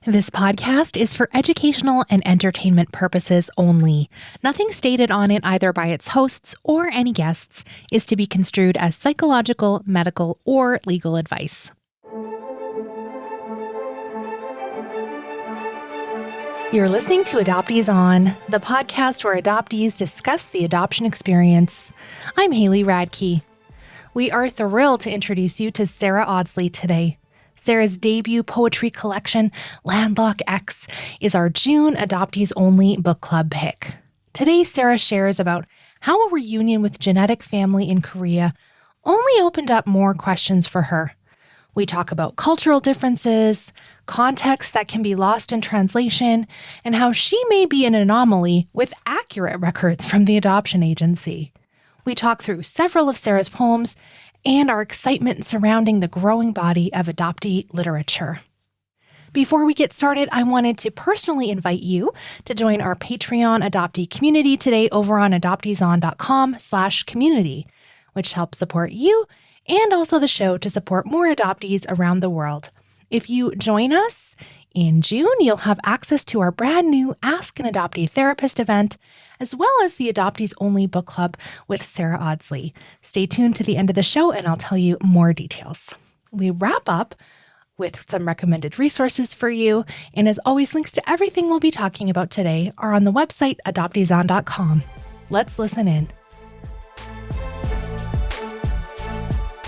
This podcast is for educational and entertainment purposes only. Nothing stated on it, either by its hosts or any guests, is to be construed as psychological, medical, or legal advice. You're listening to Adoptees On, the podcast where adoptees discuss the adoption experience. I'm Haley Radke. We are thrilled to introduce you to Sarah Audsley today. Sarah's debut poetry collection, Landlock X, is our June Adoptees Only book club pick. Today, Sarah shares about how a reunion with genetic family in Korea only opened up more questions for her. We talk about cultural differences, context that can be lost in translation, and how she may be an anomaly with accurate records from the adoption agency. We talk through several of Sarah's poems and our excitement surrounding the growing body of adoptee literature. Before we get started, I wanted to personally invite you to join our Patreon adoptee community today over on adopteeson.com/community, which helps support you and also the show to support more adoptees around the world. If you join us in June, you'll have access to our brand new Ask an Adoptee Therapist event, as well as the Adoptees Only book club with Sarah Audsley. Stay tuned to the end of the show and I'll tell you more details. We wrap up with some recommended resources for you. And as always, links to everything we'll be talking about today are on the website adopteeson.com. Let's listen in.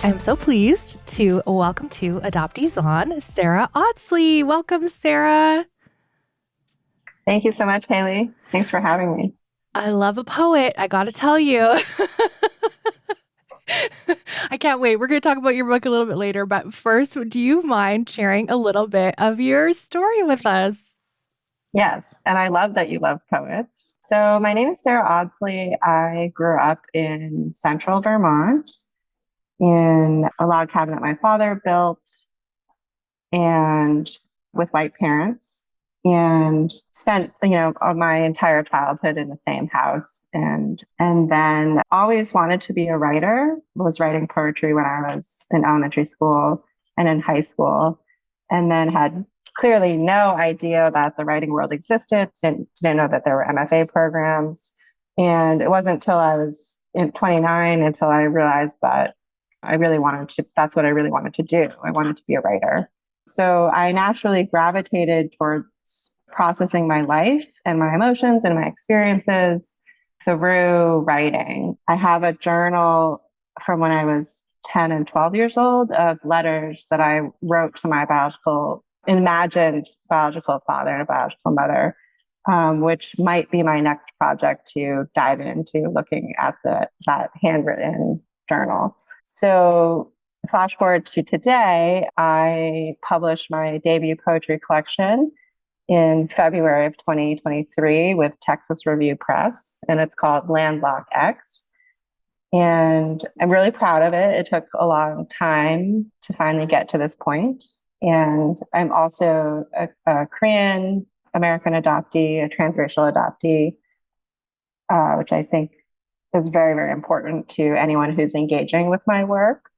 I'm so pleased to welcome to Adoptees On, Sarah Audsley. Welcome, Sarah. Thank you so much, Haley. Thanks for having me. I love a poet, I gotta tell you. I can't wait. We're going to talk about your book a little bit later, but first, do you mind sharing a little bit of your story with us? Yes, and I love that you love poets. So my name is Sarah Audsley. I grew up in central Vermont in a log cabin that my father built and with white parents, and spent, my entire childhood in the same house, and then always wanted to be a writer. Was writing poetry when I was in elementary school and in high school, and then had clearly no idea that the writing world existed. Didn't know that there were MFA programs, and it wasn't until I was 29 until I realized that that's what I really wanted to do. I wanted to be a writer. So I naturally gravitated towards processing my life and my emotions and my experiences through writing. I have a journal from when I was 10 and 12 years old of letters that I wrote to my imagined biological father and biological mother, which might be my next project to dive into, looking at that handwritten journal. So flash forward to today, I published my debut poetry collection in February of 2023 with Texas Review Press, and it's called Landlock X. And I'm really proud of it. It took a long time to finally get to this point. And I'm also a Korean American adoptee, a transracial adoptee, which I think is very, very important to anyone who's engaging with my work.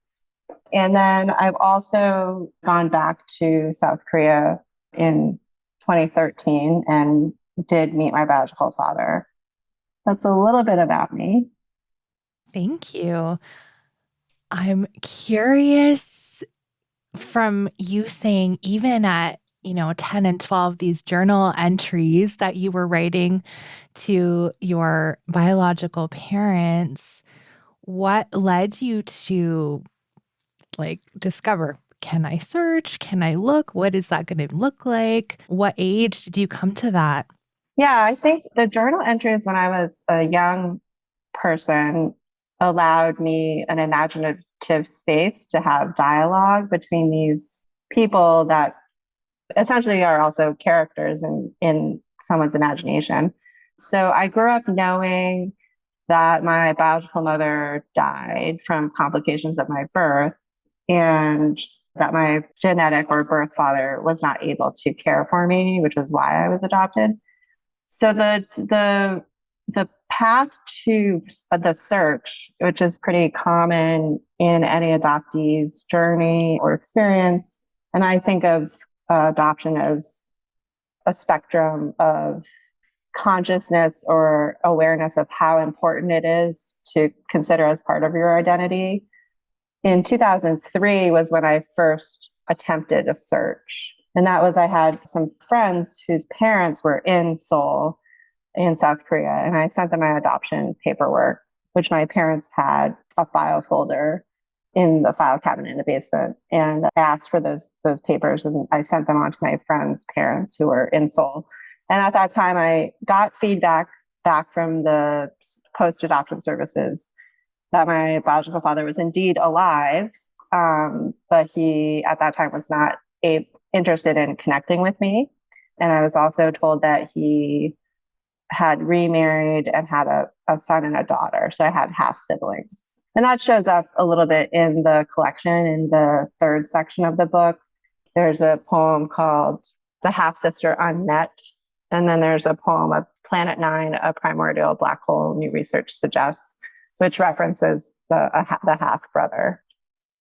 And then I've also gone back to South Korea in 2013 and did meet my biological father. That's a little bit about me. Thank you. I'm curious, from you saying even at 10 and 12, these journal entries that you were writing to your biological parents, what led you to discover, can I search? Can I look? What is that going to look like? What age did you come to that? Yeah, I think the journal entries when I was a young person allowed me an imaginative space to have dialogue between these people that essentially are also characters in someone's imagination. So I grew up knowing that my biological mother died from complications of my birth, and that my genetic or birth father was not able to care for me, which is why I was adopted. So the path to the search, which is pretty common in any adoptee's journey or experience, and I think of adoption as a spectrum of consciousness or awareness of how important it is to consider as part of your identity. In 2003 was when I first attempted a search. And that was, I had some friends whose parents were in Seoul in South Korea, and I sent them my adoption paperwork, which my parents had a file folder in the file cabinet in the basement. And I asked for those papers, and I sent them on to my friends' parents who were in Seoul. And at that time, I got feedback back from the post-adoption services that my biological father was indeed alive, but he at that time was not interested in connecting with me. And I was also told that he had remarried and had a son and a daughter. So I had half siblings. And that shows up a little bit in the collection in the third section of the book. There's a poem called The Half Sister Unmet. And then there's a poem of Planet Nine, a primordial black hole, new research suggests, which references the half brother.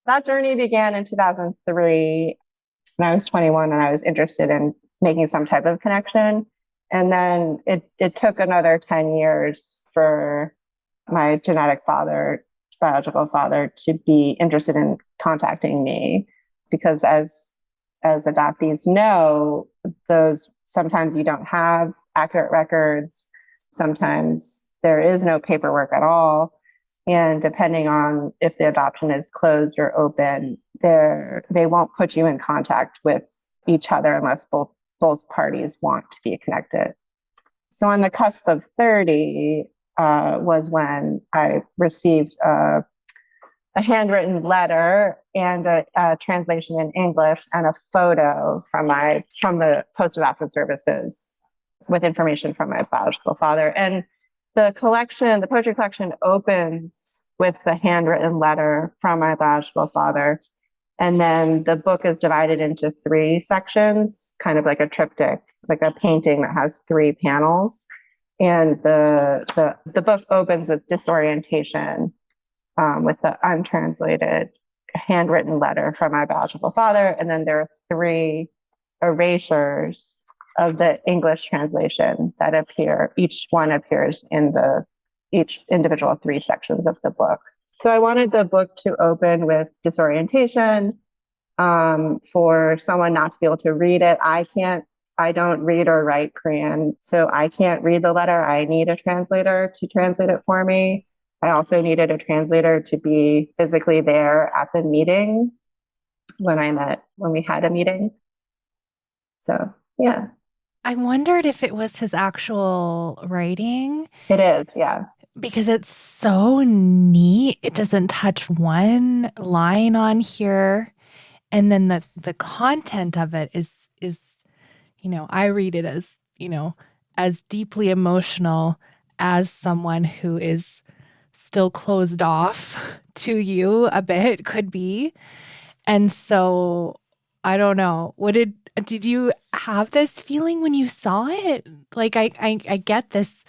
That journey began in 2003 when I was 21 and I was interested in making some type of connection. And then it took another 10 years for my genetic father, biological father, to be interested in contacting me, because as adoptees know, those sometimes you don't have accurate records. Sometimes there is no paperwork at all. And depending on if the adoption is closed or open, they won't put you in contact with each other unless both parties want to be connected. So on the cusp of 30 was when I received a handwritten letter and a translation in English and a photo from the post-adoption services with information from my biological father. And the poetry collection opens with the handwritten letter from my biological father. And then the book is divided into 3 sections, kind of like a triptych, like a painting that has 3 panels. And the book opens with disorientation, with the untranslated handwritten letter from my biological father. And then there are 3 erasures of the English translation that appear. Each one appears in each individual 3 sections of the book. So I wanted the book to open with disorientation, for someone not to be able to read it. I don't read or write Korean, so I can't read the letter. I need a translator to translate it for me. I also needed a translator to be physically there at the meeting when we had a meeting. So, yeah. I wondered if it was his actual writing. It is, yeah. Because it's so neat. It doesn't touch one line on here. And then the content of it is, I read it as, as deeply emotional as someone who is still closed off to you a bit could be. And so I don't know. Did you have this feeling when you saw it? Like I get this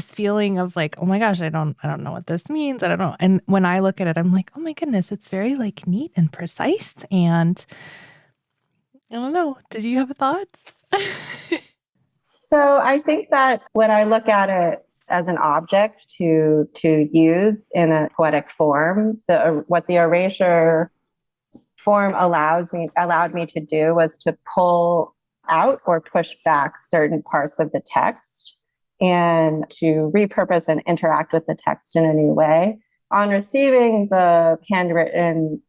feeling of like, oh my gosh, I don't know what this means. I don't know. And when I look at it, I'm like, oh my goodness, it's very like neat and precise. And I don't know. Did you have thoughts? So I think that when I look at it as an object to use in a poetic form, what the erasure form allowed me to do was to pull out or push back certain parts of the text and to repurpose and interact with the text in a new way. On receiving the handwritten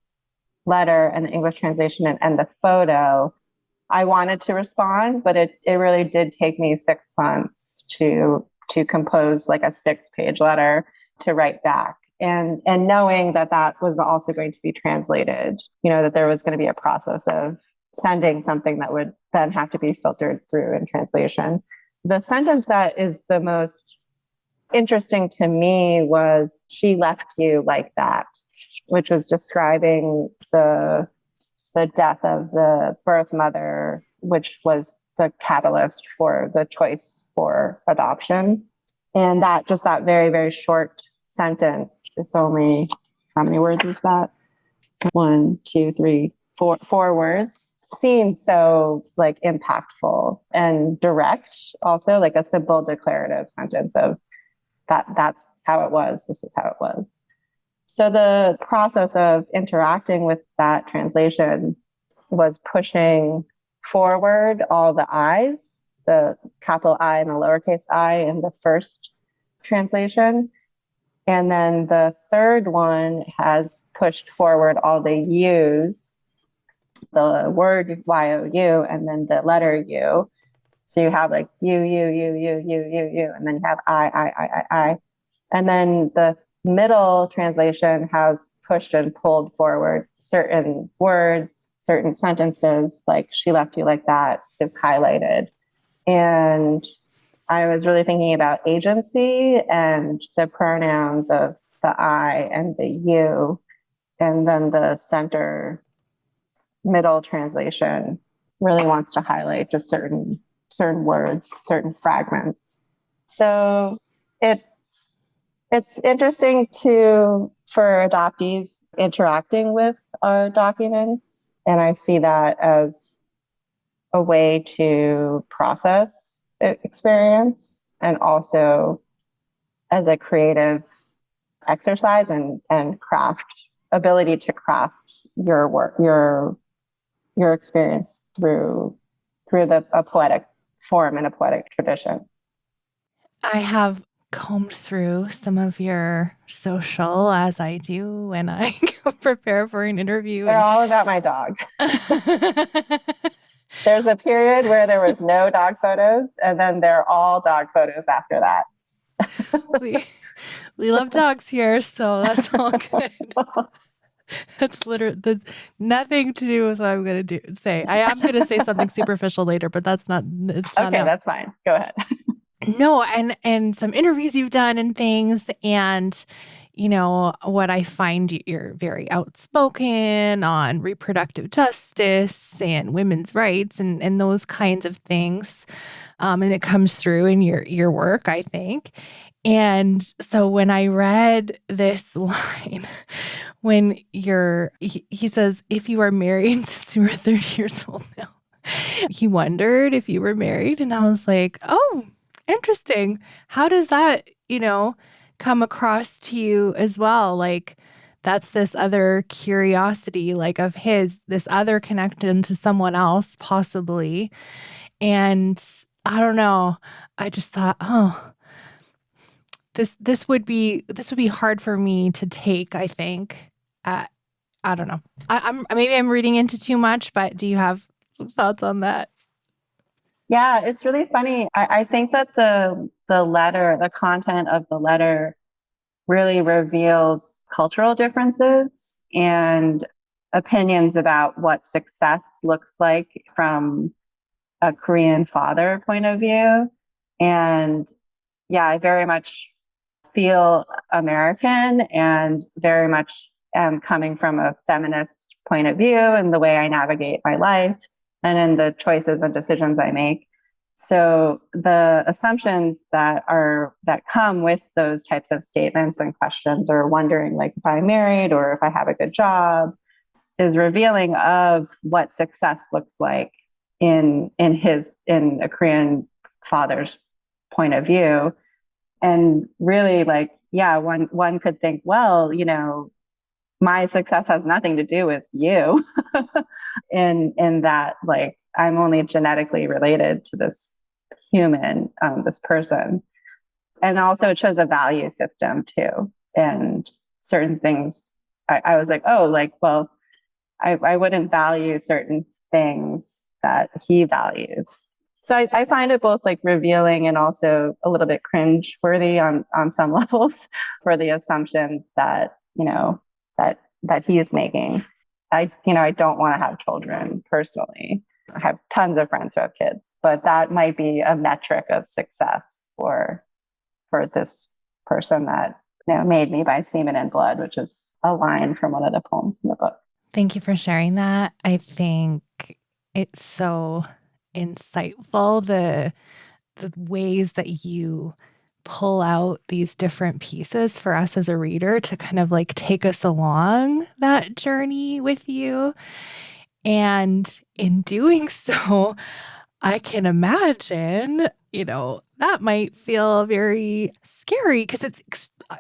letter and the English translation and the photo, I wanted to respond, but it really did take me 6 months to compose like a 6-page letter to write back. And knowing that was also going to be translated, that there was going to be a process of sending something that would then have to be filtered through in translation. The sentence that is the most interesting to me was, "She left you like that," which was describing the death of the birth mother, which was the catalyst for the choice for adoption. And that very, very short sentence, it's only, how many words is that? 1, 2, 3, 4 words. seems so like impactful and direct, also like a simple declarative sentence of that's how it was, this is how it was. So the process of interacting with that translation was pushing forward all the I's, the capital I and the lowercase I in the first translation. And then the third one has pushed forward all the U's, the word Y-O-U, and then the letter U. So you have like you, and then you have I. And then the middle translation has pushed and pulled forward certain words, certain sentences, like she left you like that is highlighted. And I was really thinking about agency and the pronouns of the I and the you, and then the center middle translation really wants to highlight just certain words, certain fragments. So it's interesting for adoptees interacting with our documents, and I see that as a way to process experience and also as a creative exercise and craft ability to craft your work, your experience through a poetic form and a poetic tradition. I have combed through some of your social, as I do when I prepare for an interview. They're all about my dog. There's a period where there was no dog photos, and then they're all dog photos after that. we love dogs here, so that's all good. That's literally nothing to do with what I'm going to say. I am going to say something superficial later, but that's not. It's not okay. That's fine. Go ahead. No, and some interviews you've done and things, and what I find, you're very outspoken on reproductive justice and women's rights and those kinds of things, and it comes through in your work, I think. And so when I read this line, when he says, if you are married since you were 30 years old now, he wondered if you were married, and I was like, oh, interesting. How does that, come across to you as well? Like, that's this other curiosity, like of his, this other connection to someone else, possibly. And I don't know. I just thought, oh, this would be hard for me to take, I think. I don't know. Maybe I'm reading into too much, but do you have thoughts on that? Yeah, it's really funny. I think that the content of the letter really reveals cultural differences and opinions about what success looks like from a Korean father point of view. And yeah, I very much feel American and very much am coming from a feminist point of view in the way I navigate my life and in the choices and decisions I make. So the assumptions that come with those types of statements and questions, or wondering like if I'm married or if I have a good job, is revealing of what success looks like in a Korean father's point of view. And really, like, yeah, one could think, well, my success has nothing to do with you, in that, like, I'm only genetically related to this human, this person. And also it shows a value system too. And certain things, I was like, oh, like, well, I wouldn't value certain things that he values. So I find it both like revealing and also a little bit cringe worthy on some levels for the assumptions that, that he is making. I don't want to have children personally. I have tons of friends who have kids, but that might be a metric of success for this person that made me by semen and blood, which is a line from one of the poems in the book. Thank you for sharing that. I think it's so insightful, the ways that you pull out these different pieces for us as a reader to kind of like take us along that journey with you. And in doing so, I can imagine, that might feel very scary because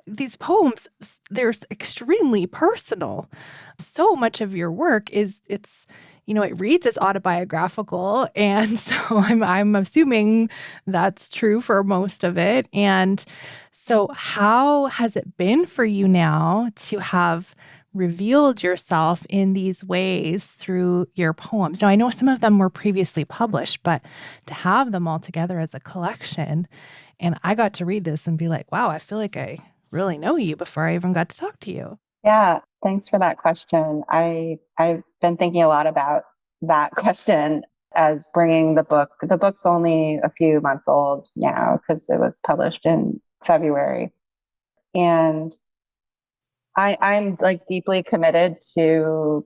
these poems, they're extremely personal. So much of your work it reads as autobiographical. And so I'm assuming that's true for most of it. And so how has it been for you now to have revealed yourself in these ways through your poems? Now, I know some of them were previously published, but to have them all together as a collection, and I got to read this and be like, wow, I feel like I really know you before I even got to talk to you. Yeah, thanks for that question. I've been thinking a lot about that question as bringing the book. The book's only a few months old now because it was published in February. And I'm like deeply committed to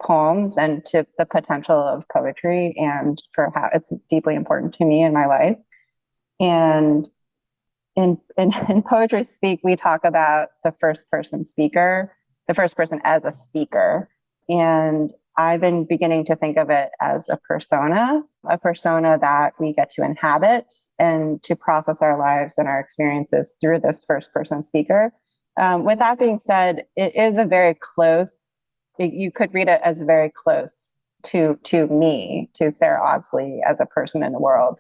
poems and to the potential of poetry and for how it's deeply important to me in my life. And in poetry speak, we talk about the first person speaker, the first person as a speaker. And I've been beginning to think of it as a persona that we get to inhabit and to process our lives and our experiences through this first person speaker. With that being said, it is you could read it as very close to me, to Sarah Audsley as a person in the world.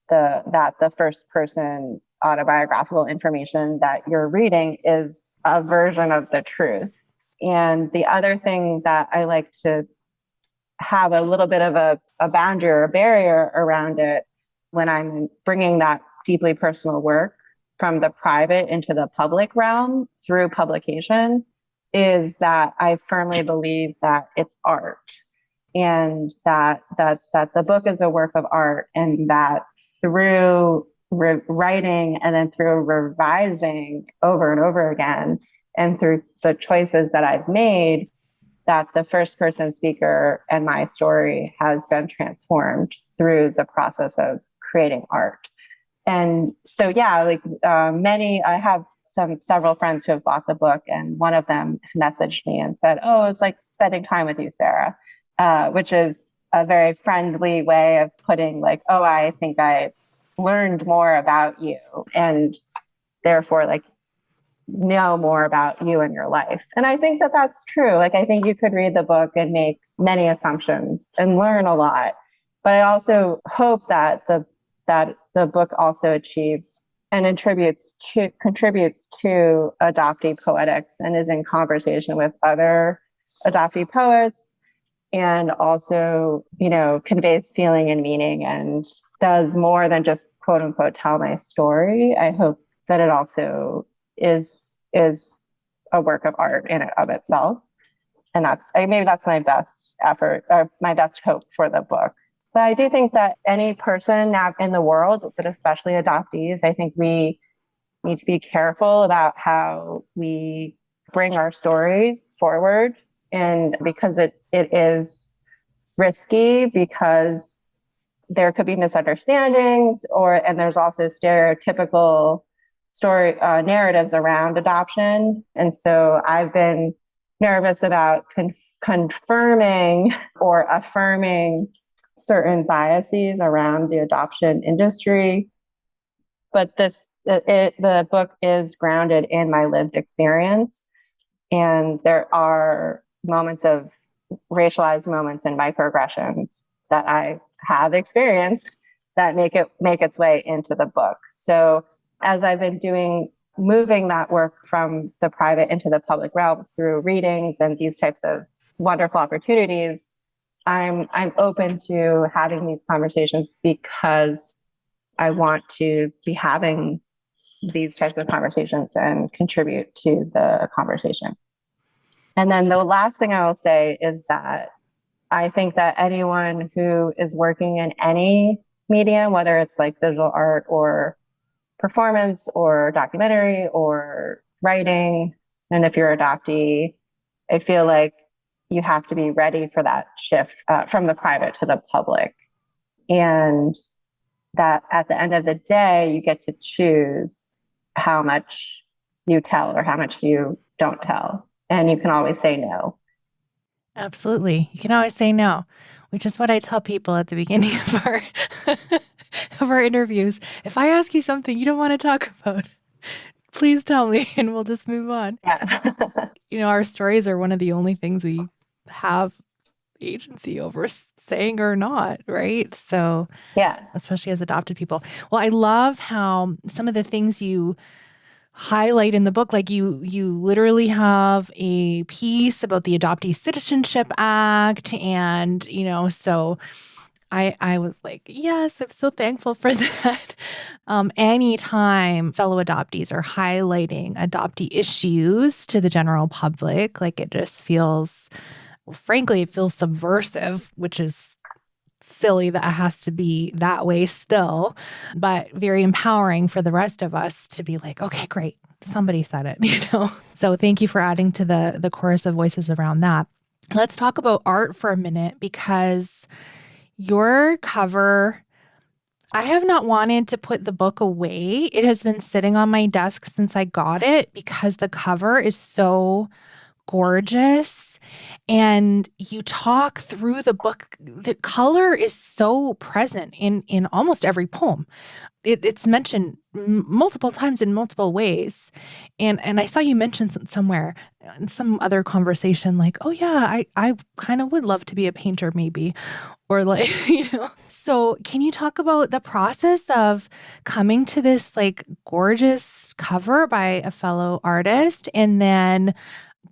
The first person autobiographical information that you're reading is a version of the truth. And the other thing that I like to have a little bit of a boundary or a barrier around it when I'm bringing that deeply personal work from the private into the public realm through publication is that I firmly believe that it's art and that the book is a work of art and that through writing and then through revising over and over again and through the choices that I've made, that the first person speaker and my story has been transformed through the process of creating art. And so, yeah, I have several friends who have bought the book, and one of them messaged me and said, "Oh, it's like spending time with you, Sarah," which is a very friendly way of putting like, "Oh, I think I learned more about you, and therefore, like, know more about you and your life." And I think that that's true. Like, I think you could read the book and make many assumptions and learn a lot. But I also hope that the book also achieves and contributes to adoptee poetics and is in conversation with other adoptee poets and also, conveys feeling and meaning and does more than just quote unquote tell my story. I hope that it also is a work of art in and of itself. And maybe that's my best effort or my best hope for the book. But I do think that any person now in the world, but especially adoptees, I think we need to be careful about how we bring our stories forward. And because it is risky, because there could be misunderstandings and there's also stereotypical story narratives around adoption. And so I've been nervous about confirming or affirming certain biases around the adoption industry. But the book is grounded in my lived experience. And there are racialized moments and microaggressions that I have experienced that make its way into the book. So as I've been moving that work from the private into the public realm through readings and these types of wonderful opportunities, I'm open to having these conversations because I want to be having these types of conversations and contribute to the conversation. And then the last thing I will say is that I think that anyone who is working in any medium, whether it's like visual art or performance or documentary or writing, and if you're an adoptee, I feel like you have to be ready for that shift from the private to the public. And that at the end of the day, you get to choose how much you tell or how much you don't tell. And you can always say no. Absolutely. You can always say no, which is what I tell people at the beginning of our of our interviews. If I ask you something you don't want to talk about, please tell me and we'll just move on. Yeah. Our stories are one of the only things we have agency over saying or not, right? So, Yeah. especially as adopted people. Well, I love how some of the things you highlight in the book, like you literally have a piece about the Adoptee Citizenship Act, and so I was like, yes, I'm so thankful for that. Anytime fellow adoptees are highlighting adoptee issues to the general public, like it just feels, well, frankly, it feels subversive, which is silly that it has to be that way still, but very empowering for the rest of us to be like, okay, great. Somebody said it. So thank you for adding to the chorus of voices around that. Let's talk about art for a minute, because your cover, I have not wanted to put the book away. It has been sitting on my desk since I got it because the cover is so gorgeous. And you talk through the book. The color is so present in almost every poem. It's mentioned multiple times in multiple ways. And I saw you mention somewhere in some other conversation, like, oh yeah, I kind of would love to be a painter maybe. Or like, So can you talk about the process of coming to this like gorgeous cover by a fellow artist, and then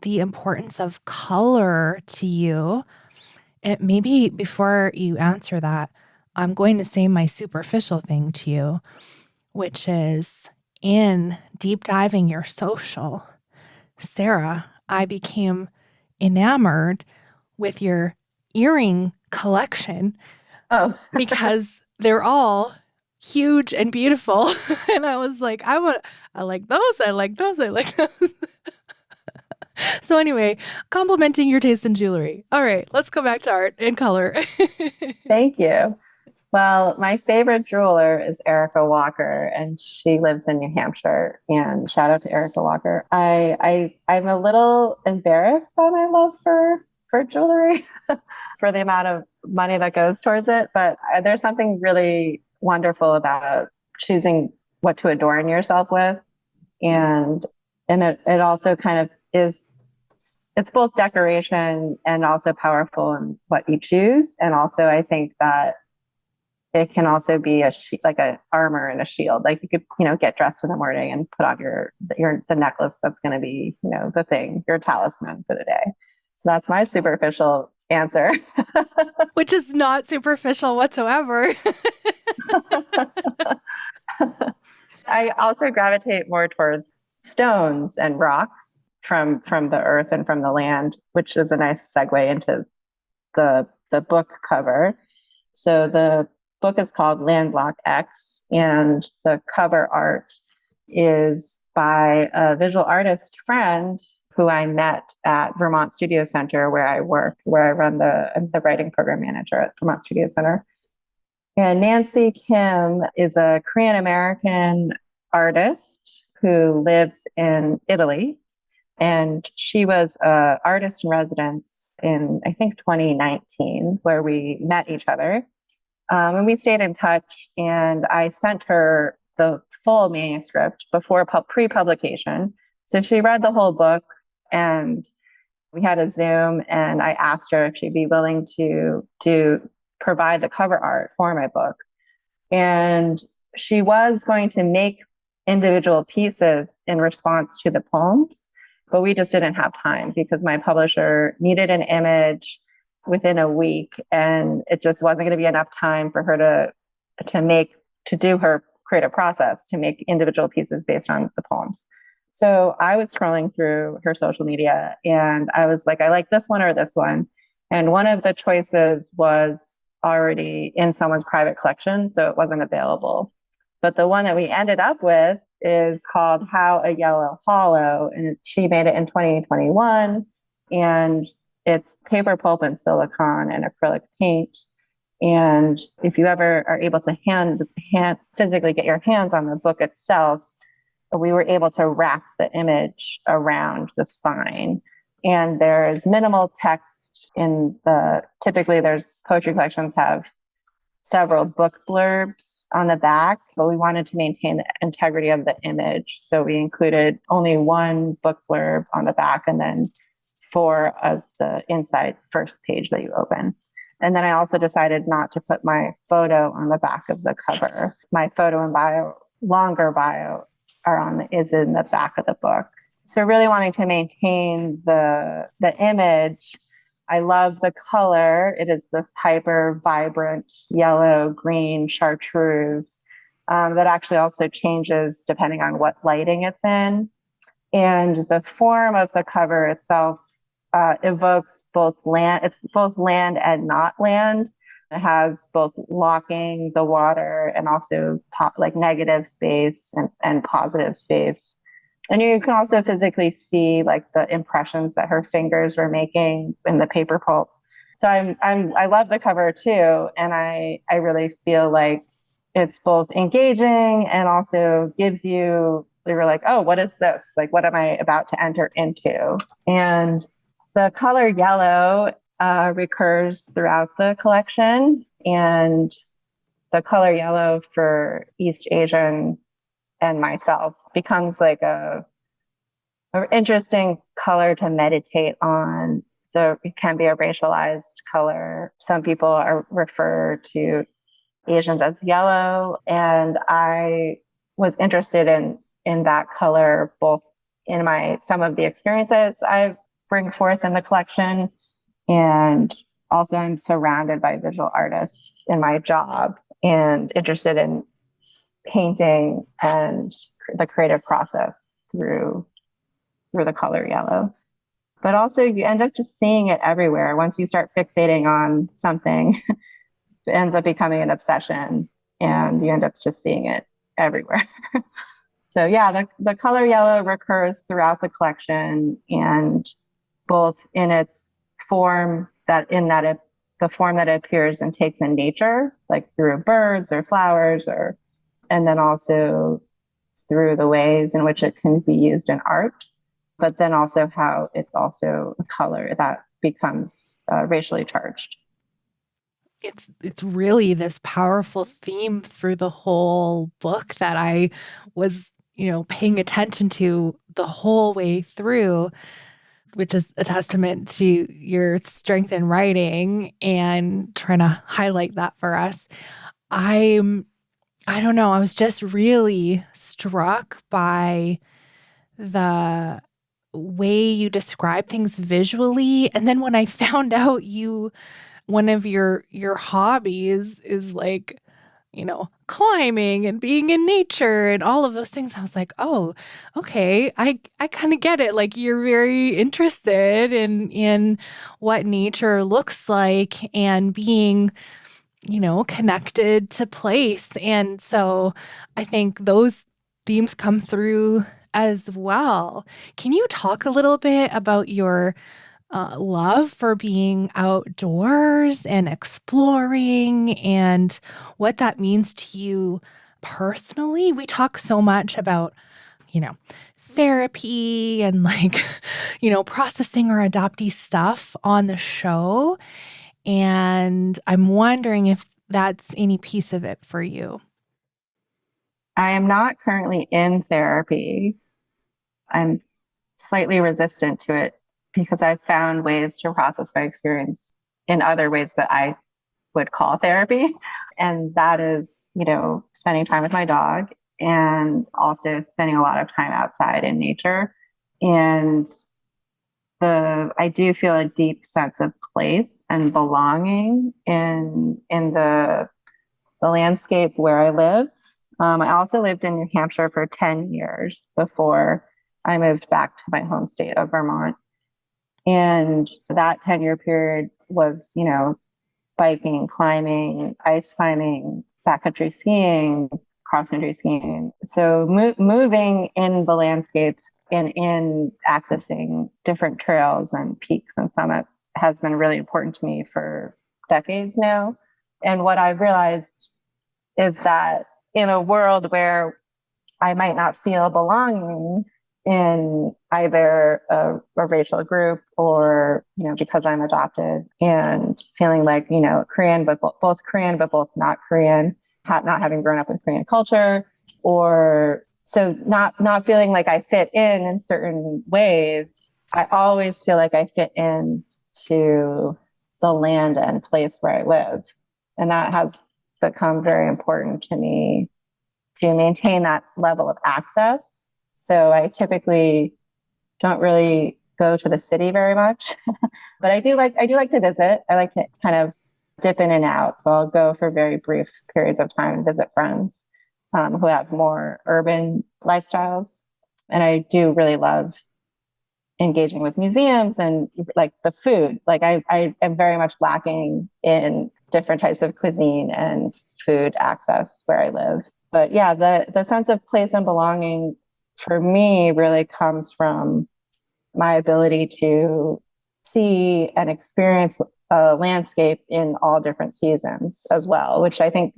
the importance of color to you? And maybe before you answer that, I'm going to say my superficial thing to you, which is, in deep diving your social, Sarah, I became enamored with your earring collection Oh, because they're all huge and beautiful. And I was like, I like those, I like those, I like those. So anyway, complimenting your taste in jewelry. All right, let's go back to art and color. thank you. Well, my favorite jeweler is Erica Walker, and she lives in New Hampshire. And shout out to Erica Walker. I'm a little embarrassed by my love for jewelry, for the amount of money that goes towards it. But there's something really wonderful about choosing what to adorn yourself with, and it also kind of is. It's both decoration and also powerful in what you choose. And also, I think that it can also be like a armor and a shield. Like you could, get dressed in the morning and put on the necklace that's going to be, the thing, your talisman for the day. So that's my superficial answer. Which is not superficial whatsoever. I also gravitate more towards stones and rocks from the earth and from the land, which is a nice segue into the book cover. So the book is called Landlock X, and the cover art is by a visual artist friend who I met at Vermont Studio Center, where I work, where I run the writing program manager at Vermont Studio Center. And Nancy Kim is a Korean American artist who lives in Italy, and she was an artist in residence in, I think, 2019, where we met each other. And we stayed in touch, and I sent her the full manuscript before pre-publication. So she read the whole book, and we had a Zoom, and I asked her if she'd be willing to provide the cover art for my book. And she was going to make individual pieces in response to the poems, but we just didn't have time because my publisher needed an image within a week, and it just wasn't going to be enough time for her to do her creative process to make individual pieces based on the poems. So I was scrolling through her social media, and I was like, I like this one or this one. And one of the choices was already in someone's private collection, so it wasn't available. But the one that we ended up with is called How a Yellow Hollow, and she made it in 2021. And it's paper pulp and silicone and acrylic paint. And if you ever are able to physically get your hands on the book itself, we were able to wrap the image around the spine. And there's minimal text typically there's poetry collections have several book blurbs on the back, but we wanted to maintain the integrity of the image. So we included only one book blurb on the back and then four as the inside first page that you open. And then I also decided not to put my photo on the back of the cover. My photo and longer bio is in the back of the book. So really wanting to maintain the image. I love the color. It is this hyper vibrant yellow, green chartreuse that actually also changes depending on what lighting it's in. And the form of the cover itself evokes both land. It's both land and not land. It has both blocking the water and also like negative space and positive space. And you can also physically see like the impressions that her fingers were making in the paper pulp. So I love the cover too. And I really feel like it's both engaging and also gives you, you're like, oh, what is this? Like, what am I about to enter into? And the color yellow recurs throughout the collection. And the color yellow for East Asian and myself becomes like an interesting color to meditate on. So it can be a racialized color. Some people refer to Asians as yellow, and I was interested in that color both in some of the experiences I bring forth in the collection, and also I'm surrounded by visual artists in my job and interested in painting and the creative process through the color yellow. But also you end up just seeing it everywhere. Once you start fixating on something, it ends up becoming an obsession and you end up just seeing it everywhere. So yeah, the color yellow recurs throughout the collection, and both in its form the form that it appears and takes in nature, like through birds or flowers, and then also through the ways in which it can be used in art, but then also how it's also a color that becomes racially charged. It's really this powerful theme through the whole book that I was, paying attention to the whole way through, which is a testament to your strength in writing and trying to highlight that for us. I don't know, I was just really struck by the way you describe things visually. And then when I found out one of your hobbies is like, climbing and being in nature and all of those things, I was like, oh, okay, I kind of get it. Like you're very interested in what nature looks like and being, connected to place. And so I think those themes come through as well. Can you talk a little bit about your love for being outdoors and exploring and what that means to you personally? We talk so much about, therapy and like, processing our adoptee stuff on the show. And I'm wondering if that's any piece of it for you. I am not currently in therapy. I'm slightly resistant to it because I've found ways to process my experience in other ways that I would call therapy. And that is, spending time with my dog and also spending a lot of time outside in nature. And I do feel a deep sense of place and belonging in the landscape where I live. I also lived in New Hampshire for 10 years before I moved back to my home state of Vermont. And that 10-year period was, biking, climbing, ice climbing, backcountry skiing, cross-country skiing. So moving in the landscape and in accessing different trails and peaks and summits has been really important to me for decades now. And what I've realized is that in a world where I might not feel belonging, in either a racial group or, because I'm adopted, and feeling like, Korean, but both Korean, but both not Korean, not having grown up with Korean culture, or so not feeling like I fit in certain ways. I always feel like I fit in to the land and place where I live. And that has become very important to me to maintain that level of access. So I typically don't really go to the city very much, but I do like to visit. I like to kind of dip in and out. So I'll go for very brief periods of time and visit friends who have more urban lifestyles. And I do really love engaging with museums and like the food. Like I am very much lacking in different types of cuisine and food access where I live. But yeah, the sense of place and belonging for me really comes from my ability to see and experience a landscape in all different seasons as well, which I think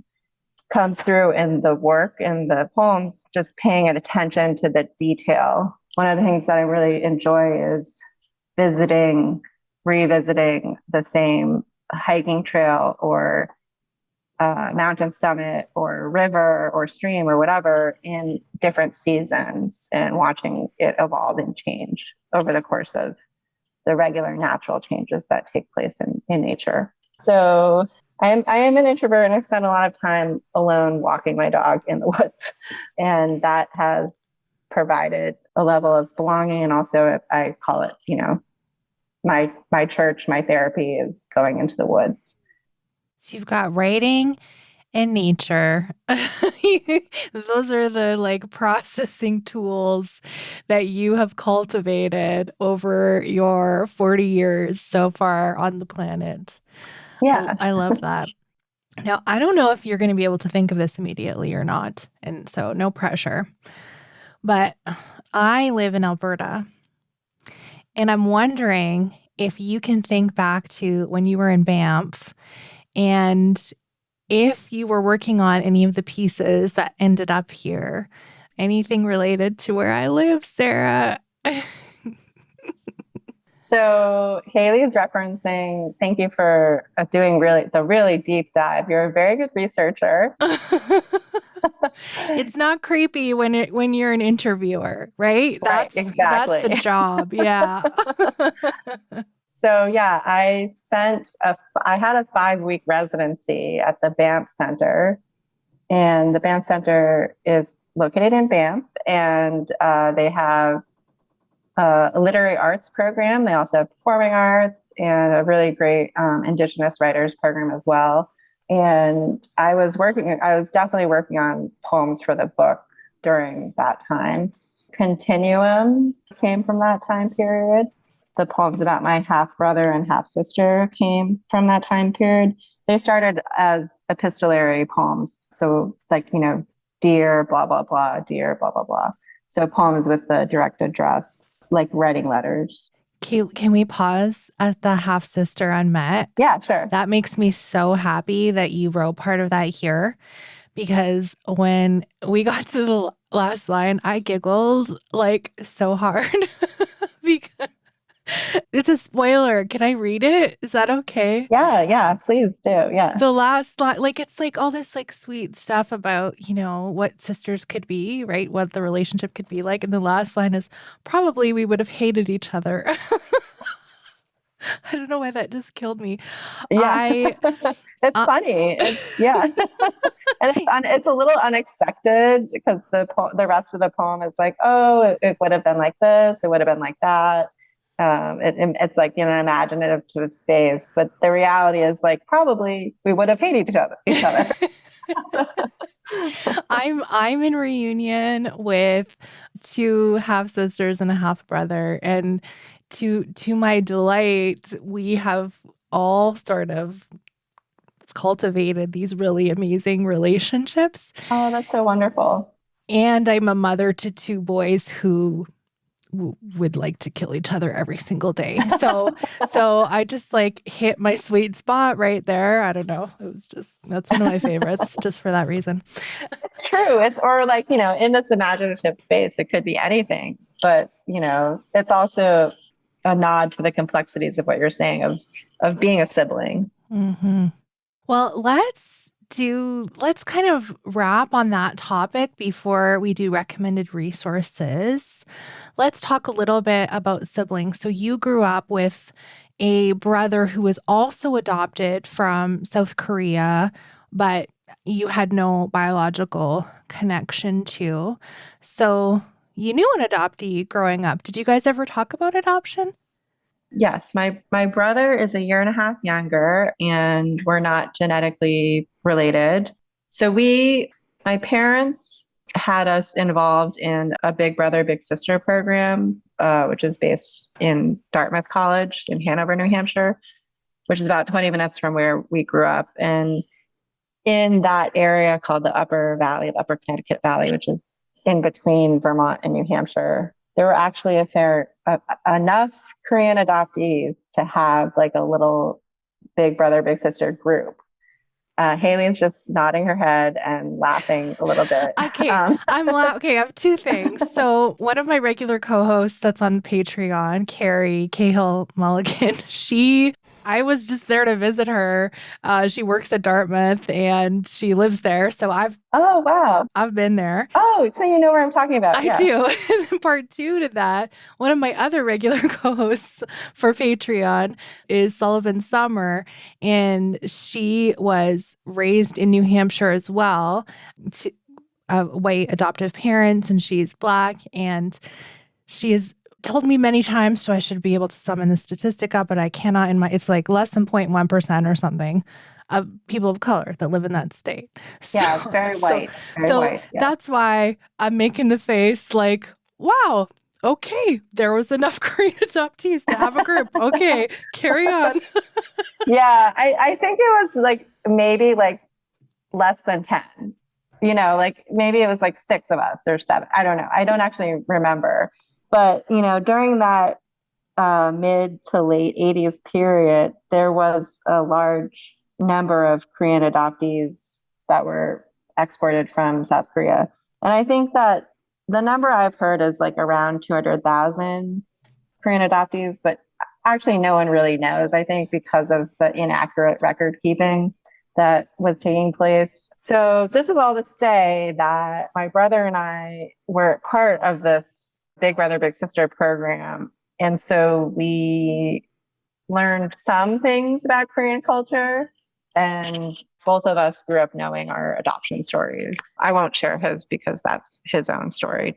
comes through in the work and the poems, just paying attention to the detail. One of the things that I really enjoy is revisiting the same hiking trail or mountain summit or river or stream or whatever in different seasons and watching it evolve and change over the course of the regular natural changes that take place in nature. So I am an introvert, and I spend a lot of time alone walking my dog in the woods. And that has provided a level of belonging. And also I call it, my church, my therapy is going into the woods. So you've got writing and nature. Those are the processing tools that you have cultivated over your 40 years so far on the planet. Yeah. I love that. Now, I don't know if you're going to be able to think of this immediately or not, and so no pressure. But I live in Alberta, and I'm wondering if you can think back to when you were in Banff and if you were working on any of the pieces that ended up here. Anything related to where I live, Sarah? So Haley's referencing, thank you for doing the really deep dive. You're a very good researcher. It's not creepy when you're an interviewer, right? Right, exactly. That's the job. Yeah. So yeah, I had a 5-week residency at the Banff Center, and the Banff Center is located in Banff, and they have a literary arts program. They also have performing arts and a really great Indigenous writers program as well. And I was definitely working on poems for the book during that time. Continuum came from that time period. The poems about my half brother and half sister came from that time period. They started as epistolary poems. So dear, blah, blah, blah, dear, blah, blah, blah. So poems with the direct address, like writing letters. Can we pause at the half sister unmet? Yeah, sure. That makes me so happy that you wrote part of that here, because when we got to the last line, I giggled so hard because it's a spoiler. Can I read it? Is that okay? Yeah, please do. Yeah. The last line, it's all this sweet stuff about, what sisters could be, right? What the relationship could be like. And the last line is, probably we would have hated each other. I don't know why that just killed me. Yeah. It's funny. And it's a little unexpected because the rest of the poem is it would have been like this. It would have been like that. It's an imaginative sort of space, but the reality is probably we would have hated each other. I'm in reunion with 2 half sisters and a half brother, and to my delight, we have all sort of cultivated these really amazing relationships. Oh, that's so wonderful. And I'm a mother to 2 boys who would like to kill each other every single day. So I just hit my sweet spot right there. I don't know. That's one of my favorites just for that reason. It's true. In this imaginative space, it could be anything. but it's also a nod to the complexities of what you're saying of being a sibling. Mm-hmm. Well, let's kind of wrap on that topic before we do recommended resources. Let's talk a little bit about siblings. So you grew up with a brother who was also adopted from South Korea, but you had no biological connection to. So you knew an adoptee growing up. Did you guys ever talk about adoption? Yes, my brother is a year and a half younger, and we're not genetically related. So my parents had us involved in a big brother, big sister program, which is based in Dartmouth College in Hanover, New Hampshire, which is about 20 minutes from where we grew up. And in that area called the Upper Valley, the Upper Connecticut Valley, which is in between Vermont and New Hampshire, there were actually enough Korean adoptees to have like a little big brother, big sister group. Haley's just nodding her head and laughing a little bit. Okay, okay, I have two things. So one of my regular co-hosts that's on Patreon, Carrie Cahill Mulligan, I was just there to visit her. She works at Dartmouth and she lives there. So Oh, wow. I've been there. Oh, so you know where I'm talking about. I do. And then part two to that, one of my other regular co-hosts for Patreon is Sullivan Summer, and she was raised in New Hampshire as well, to white adoptive parents, and she's Black, and she has told me many times, so I should be able to summon the statistic up, but I cannot it's like less than 0.1% or something of people of color that live in that state. Yeah, it's very white. Very white. Yeah. That's why I'm making the face like, wow, okay, there was enough Korean adoptees to have a group. Okay, carry on. Yeah, I think it was like maybe like less than 10. Like maybe it was like 6 of us or 7. I don't know. I don't actually remember. But, during that mid to late 80s period, there was a large number of Korean adoptees that were exported from South Korea. And I think that the number I've heard is like around 200,000 Korean adoptees, but actually no one really knows, I think, because of the inaccurate record keeping that was taking place. So this is all to say that my brother and I were part of this Big Brother, Big Sister program. And so we learned some things about Korean culture, and both of us grew up knowing our adoption stories. I won't share his because that's his own story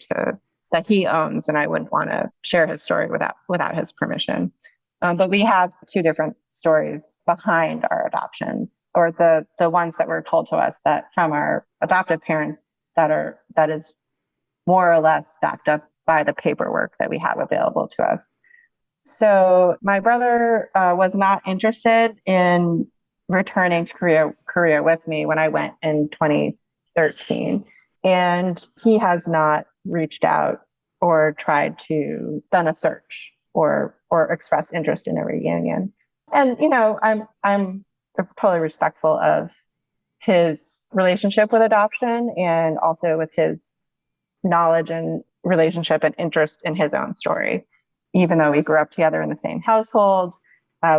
that he owns, and I wouldn't want to share his story without his permission. But we have 2 different stories behind our adoptions, or the ones that were told to us that from our adoptive parents that is more or less backed up by the paperwork that we have available to us. So my brother was not interested in returning to Korea with me when I went in 2013. And he has not reached out or tried to done a search or express interest in a reunion. And, I'm totally respectful of his relationship with adoption and also with his knowledge and relationship and interest in his own story. Even though we grew up together in the same household,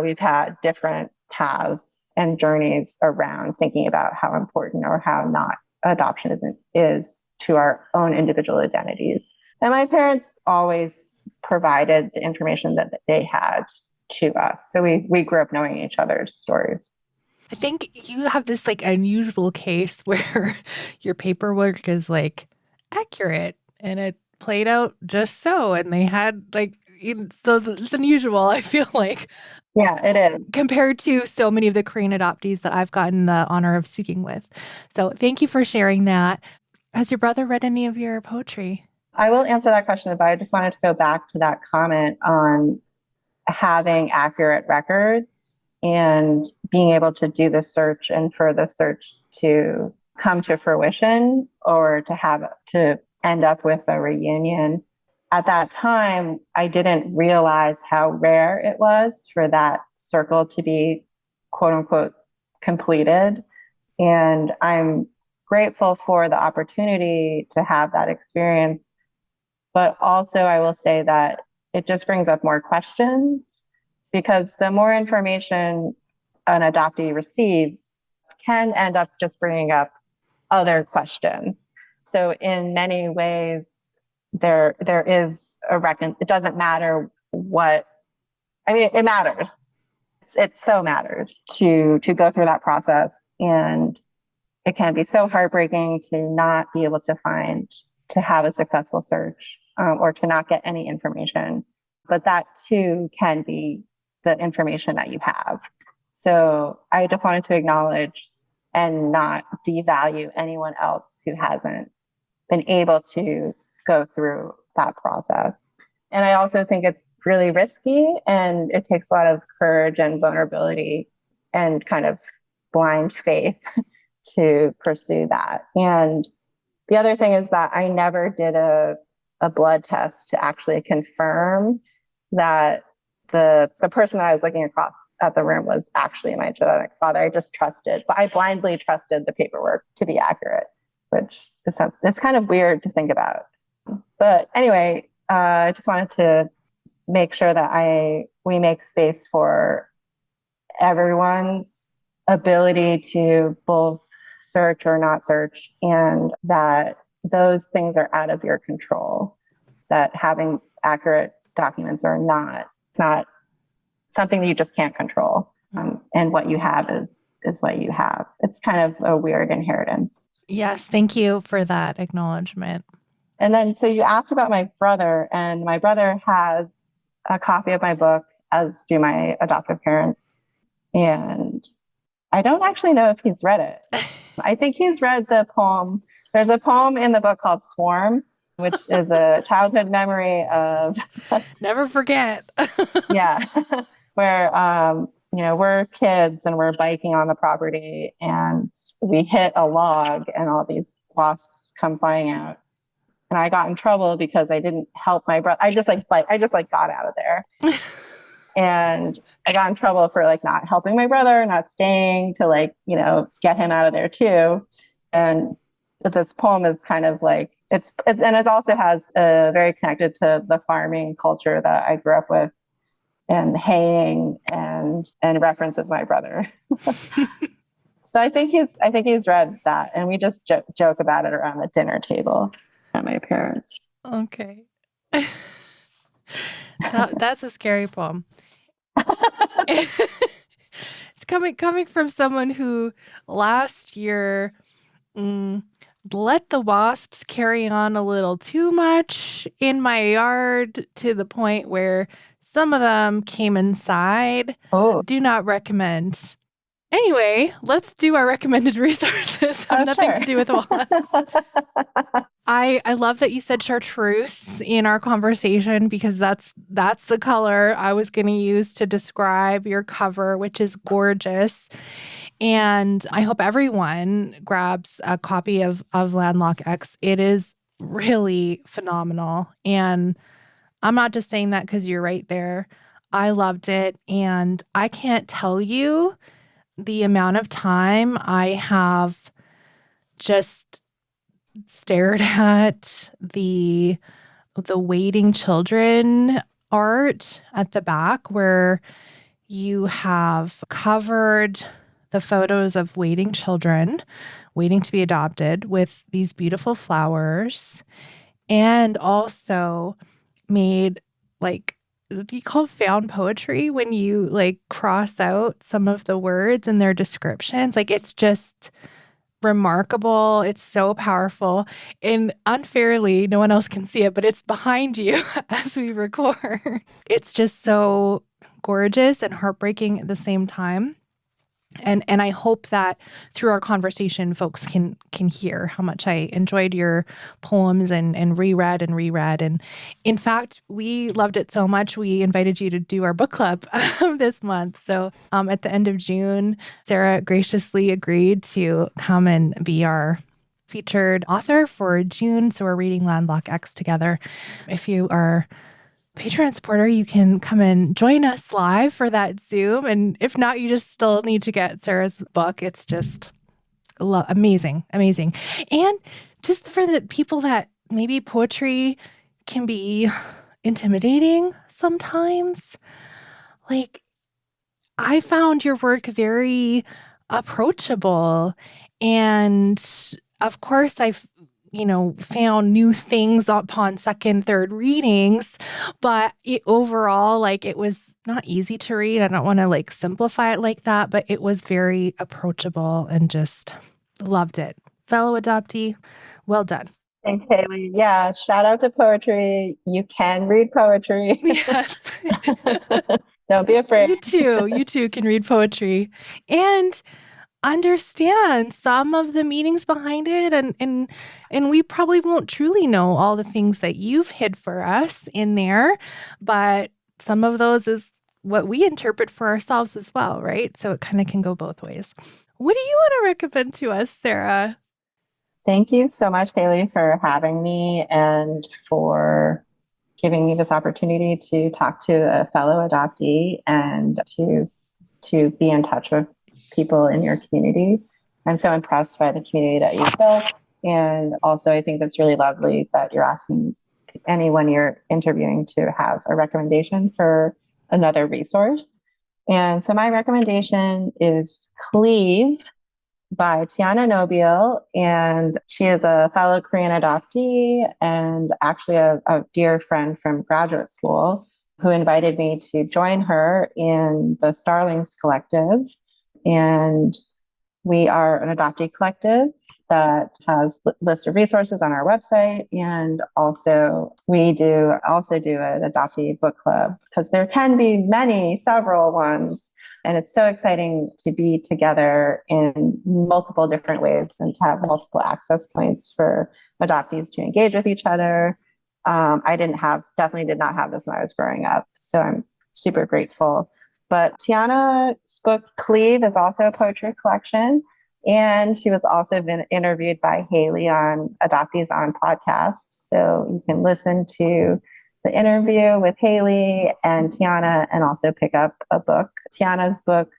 we've had different paths and journeys around thinking about how important or how not adoption is to our own individual identities. And my parents always provided the information that they had to us. So we grew up knowing each other's stories. I think you have this like unusual case where your paperwork is like accurate and it played out just so, and they had like, so it's unusual, I feel like. Yeah, it is. Compared to so many of the Korean adoptees that I've gotten the honor of speaking with. So thank you for sharing that. Has your brother read any of your poetry? I will answer that question, but I just wanted to go back to that comment on having accurate records and being able to do the search and for the search to come to fruition or to end up with a reunion. At that time, I didn't realize how rare it was for that circle to be quote unquote completed. And I'm grateful for the opportunity to have that experience But also, I will say that it just brings up more questions because the more information an adoptee receives can end up just bringing up other questions. So in many ways, there is it doesn't matter what, I mean, it matters. It so matters to go through that process. And it can be so heartbreaking to not be able to have a successful search, or to not get any information. But that too can be the information that you have. So I just wanted to acknowledge and not devalue anyone else who hasn't been able to go through that process. And I also think it's really risky and it takes a lot of courage and vulnerability and kind of blind faith to pursue that. And the other thing is that I never did a blood test to actually confirm that the person that I was looking across at the room was actually my genetic father. I just trusted, but I blindly trusted the paperwork to be accurate, which it's kind of weird to think about. But anyway, I just wanted to make sure that we make space for everyone's ability to both search or not search, and that those things are out of your control, that having accurate documents are not something that you just can't control. And what you have is what you have. It's kind of a weird inheritance. Yes, thank you for that acknowledgement. And then, so you asked about my brother, and my brother has a copy of my book, as do my adoptive parents. And I don't actually know if he's read it. I think he's read the poem. There's a poem in the book called Swarm, which is a childhood memory of... Never forget. Yeah. Where, we're kids and we're biking on the property and we hit a log and all these wasps come flying out. And I got in trouble because I didn't help my brother. I just got out of there. And I got in trouble for not helping my brother, not staying to get him out of there too. And this poem is kind of it's and it also has very connected to the farming culture that I grew up with, and haying and references my brother. So I think he's read that, and we just joke about it around the dinner table at my parents. Okay. That's a scary poem. It's coming from someone who last year let the wasps carry on a little too much in my yard, to the point where some of them came inside. Oh. Do not recommend. Anyway, let's do our recommended resources. Have nothing to do with wasps. I love that you said chartreuse in our conversation, because that's the color I was going to use to describe your cover, which is gorgeous. And I hope everyone grabs a copy of Landlock X. It is really phenomenal. And I'm not just saying that because you're right there. I loved it. And I can't tell you the amount of time I have just stared at the waiting children art at the back, where you have covered the photos of waiting children waiting to be adopted with these beautiful flowers, and also made it'd be called found poetry when you cross out some of the words in their descriptions. It's just remarkable. It's so powerful, and unfairly, no one else can see it, but it's behind you as we record. It's just so gorgeous and heartbreaking at the same time. And I hope that through our conversation, folks can hear how much I enjoyed your poems and reread. And in fact, we loved it so much, we invited you to do our book club this month. So at the end of June, Sarah graciously agreed to come and be our featured author for June. So we're reading Landlock X together. If you are Patreon supporter, you can come and join us live for that Zoom. And if not, you just still need to get Sarah's book. It's just amazing. And just for the people that maybe poetry can be intimidating sometimes. Like, I found your work very approachable. And of course, I've found new things upon second, third readings, but overall, like, it was not easy to read. I don't want to like simplify it like that, but it was very approachable and just loved it. Fellow adoptee, well done. Thanks, Haley. Yeah, shout out to poetry. You can read poetry. Yes. Don't be afraid. You too can read poetry and understand some of the meanings behind it. And we probably won't truly know all the things that you've hid for us in there, but some of those is what we interpret for ourselves as well, right? So it kind of can go both ways. What do you want to recommend to us, Sarah? Thank you so much, Haley, for having me and for giving me this opportunity to talk to a fellow adoptee and to be in touch with people in your community. I'm so impressed by the community that you've built. And also, I think it's really lovely that you're asking anyone you're interviewing to have a recommendation for another resource. And so my recommendation is Cleave by Tiana Nobile, and she is a fellow Korean adoptee and actually a dear friend from graduate school who invited me to join her in the Starlings Collective. And we are an adoptee collective that has a list of resources on our website. And also we do an adoptee book club because there can be several ones. And it's so exciting to be together in multiple different ways and to have multiple access points for adoptees to engage with each other. I definitely did not have this when I was growing up. So I'm super grateful. But Tiana's book, Cleave, is also a poetry collection. And she was also been interviewed by Haley on Adoptees On podcast. So you can listen to the interview with Haley and Tiana and also pick up a book. Tiana's book,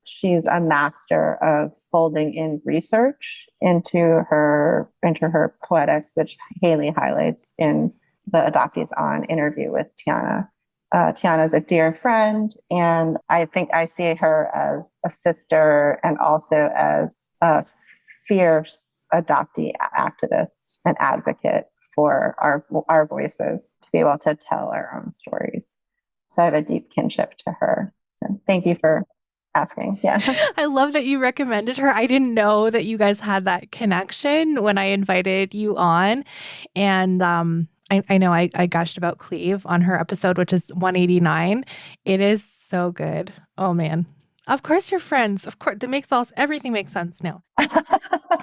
she's a master of folding in research into her poetics, which Haley highlights in the Adoptees On interview with Tiana. Tiana's a dear friend, and I think I see her as a sister and also as a fierce adoptee activist and advocate for our voices to be able to tell our own stories. So I have a deep kinship to her. So thank you for asking. Yeah. I love that you recommended her. I didn't know that you guys had that connection when I invited you on. And I know I gushed about Cleave on her episode, which is 189. It is so good. Oh, man. Of course you're friends. Of course. Everything makes sense now.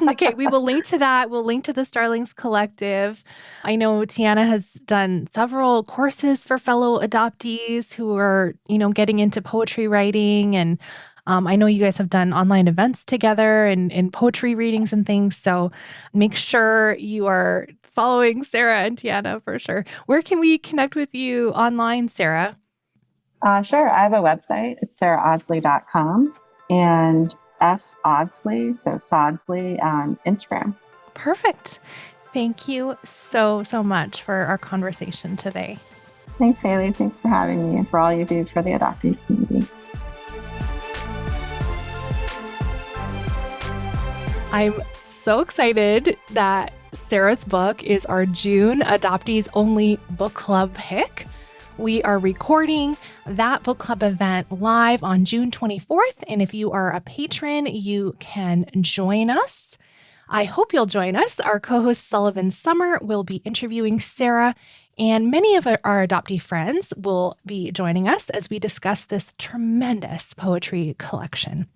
Okay, we will link to that. We'll link to the Starlings Collective. I know Tiana has done several courses for fellow adoptees who are, getting into poetry writing. And I know you guys have done online events together and poetry readings and things. So make sure you are following Sarah and Tiana for sure. Where can we connect with you online, Sarah? Sure. I have a website. It's sarahaudsley.com and Audsley, so Sodsley on Instagram. Perfect. Thank you so much for our conversation today. Thanks, Haley. Thanks for having me and for all you do for the adoptee community. I'm so excited that Sarah's book is our June Adoptees Only book club pick. We are recording that book club event live on June 24th. And if you are a patron, you can join us. I hope you'll join us. Our co-host Sullivan Summer will be interviewing Sarah, and many of our adoptee friends will be joining us as we discuss this tremendous poetry collection.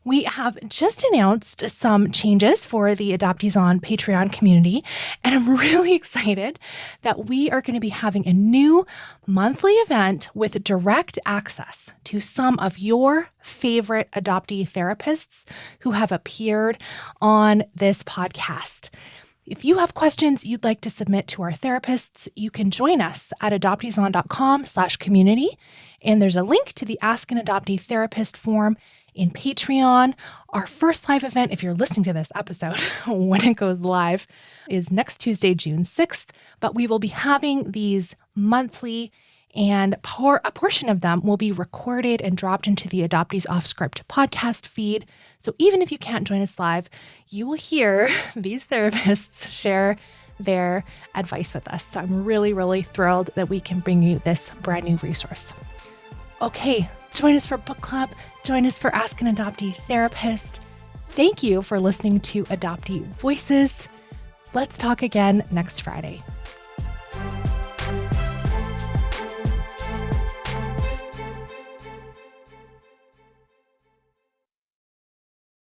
We have just announced some changes for the Adoptees On Patreon community, and I'm really excited that we are going to be having a new monthly event with direct access to some of your favorite adoptee therapists who have appeared on this podcast. If you have questions you'd like to submit to our therapists, you can join us at adopteeson.com/community. And there's a link to the Ask an Adoptee Therapist form in Patreon. Our first live event, if you're listening to this episode when it goes live, is next Tuesday, June 6th. But we will be having these monthly, and a portion of them will be recorded and dropped into the Adoptees Off Script podcast feed. So even if you can't join us live, you will hear these therapists share their advice with us. So I'm really, really thrilled that we can bring you this brand new resource. Okay, join us for book club. Join us for Ask an Adoptee Therapist. Thank you for listening to Adoptee Voices. Let's talk again next Friday.